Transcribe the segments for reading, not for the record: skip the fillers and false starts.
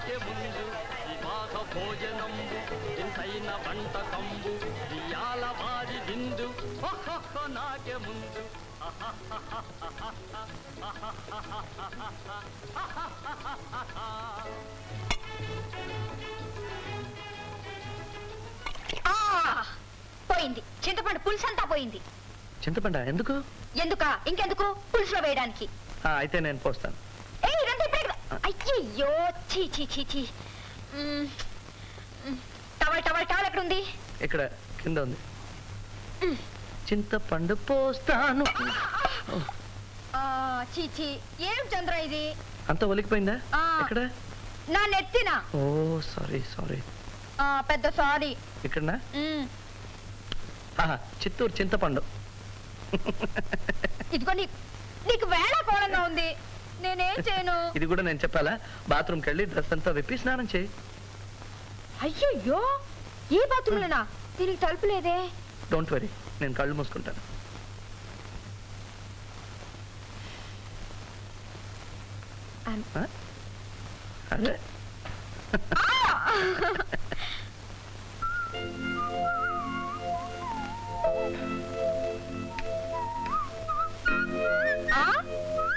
నాకే ముందు వివాహ భోజనంబు ఇంతైన వంటకంబు ఇయాల వారి విందు నాకే ముందు పోయింది చింతపండు పులుసు అంతా పోయింది. చింతపండ ఎందుకు? ఎందుకా ఇంకెందుకు పులుసులో వేయడానికి. అయితే నేను పోస్తాను. అయ్యో చీ చీ చీ చీ. టవల్ టవల్ టవల్ ఎక్కడ ఉంది? ఇక్కడ కింద ఉంది. చింతపండు పోస్తాను. చీచి ఏం చంద్ర ఇది? అంత ఒలికిపోయిందా? ఎక్కడ? నా నెత్తిన. ఓ సారీ సారీ. పెద్ద సారీ. ఇక్కడనా? చిత్తూరు చింతపండు. ఇదిగో నీకు వేళాకోళంగా ఉంది, నేనేం చేయను? ఇది కూడా నేను చెప్పాలా? బాత్రూమ్కి వెళ్ళి డ్రెస్ అంతా విప్పి స్నానం చేయి. అయ్యయ్యో ఈ బాత్రూంలోనా? దీనికి తలుపు లేదే. డోంట్ వరీ, నేను కళ్ళు మూసుకుంటాను. అదే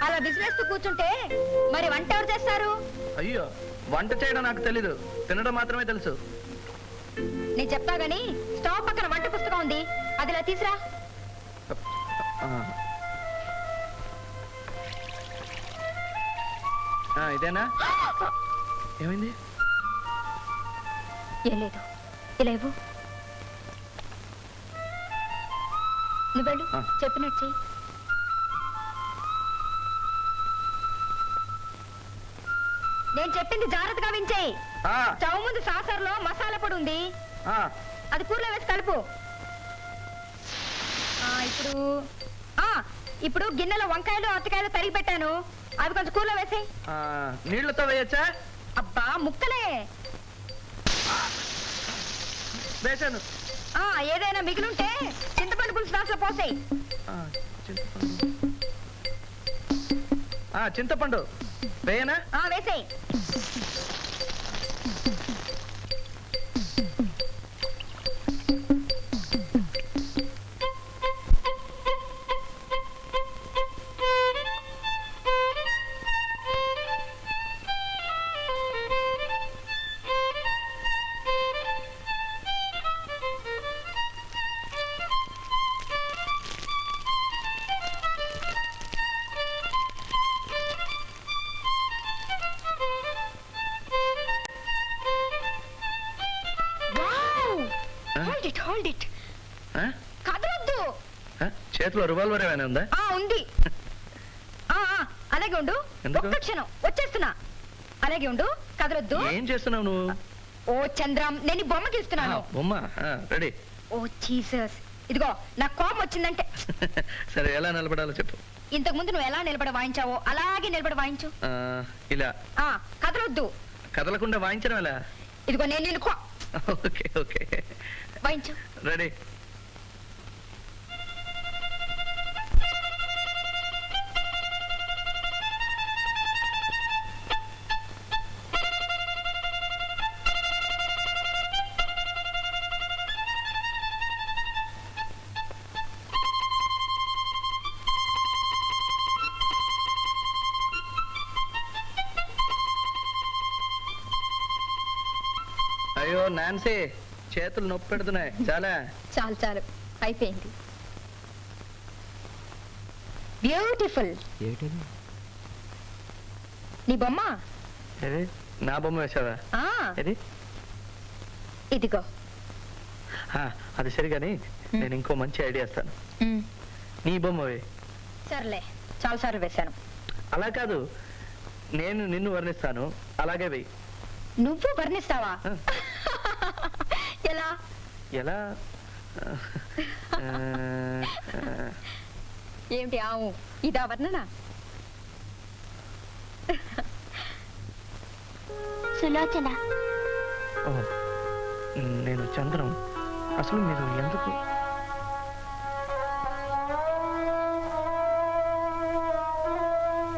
అలా బిజినెస్ కూర్చుంటే మరి వంట ఎవరు చేస్తారు? అయ్యో వంట చేయడం నాకు తెలీదు, తినడం మాత్రమే తెలుసు. నేను చెప్తా గానీ స్టవ్ పక్కన వంట పుస్తకం ఉంది, అది ఇలా తీసురా. ఇదేనా? ఏమైంది? ఏం లేదు, ఇలా ఇవ్వు. నువ్వు వెళ్ళు, చెప్పినట్టు చెయ్యి. నేను చెప్పింది జాగ్రత్తగా వించేయి. స్టవ్ ముందు సాసర్లో మసాలా పొడి ఉంది, అది కూరలో వేసి కలుపు. ఇప్పుడు గిన్నెలో వంకాయలు అరటికాయలు తరిగి పెట్టాను, అవి కొంచెం కూరలో వేసి. నీళ్లతో వేయచ్చా? అబ్బా ముక్కలే వేసాను. ఏదైనా మిగిలింటే చింతపండు పులుసు రాసులో పోసేయి. చింతపండు వేయనా? వేసేయి. కదలొద్దు. చేతిలో రివాల్వర్ ఏమైనా ఉందా? ఉంది. అలాగే ఉండు, ఒక్క క్షణం వచ్చేస్తున్నా. అలాగే ఉండు, కదలొద్దు. ఏం చేస్తున్నావు నువ్వు? ఓ చంద్రం, నేను బొమ్మకి ఇస్తున్నాను. బొమ్మ రెడీ. ఓ జీసస్, ఇదిగో నాకు కోపం వచ్చిందంటే. సరే ఎలా నిలబడాలో చెప్పు. ఇంతకు ముందు నువ్వు ఎలా నిలబడి వాయించావో అలాగే నిలబడి వాయించు. ఇలా. కదలొద్దు. కదలకుండా వాయించడం ఎలా? ఇదిగో నేను నిన్ను ఓకే ఓకే వాయించు. రెడీ. అయ్యో నాన్సీ, చేతులు నొప్పి పెడుతున్నాయి. చాలా చాలు చాలు, అయిపోయింది. బ్యూటిఫుల్. నీ బొమ్మ. నా బొమ్మ వేసావా? ఇదిగో. అది సరిగాని నేను ఇంకో మంచి ఐడియా ఇస్తాను. నీ బొమ్మవే. సర్లే, చాలా సార్లు వేశాను. అలా కాదు, నేను నిన్ను వర్ణిస్తాను, అలాగే వెయ్యి. నువ్వు వర్ణిస్తావా? ఎలా? ఎలా? ఏమిటి ఆవు ఇదా వర్ణన? సులోచన. నేను చంద్రం. అసలు మీరు ఎందుకు?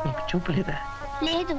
మీకు చూపు లేదా? లేదు.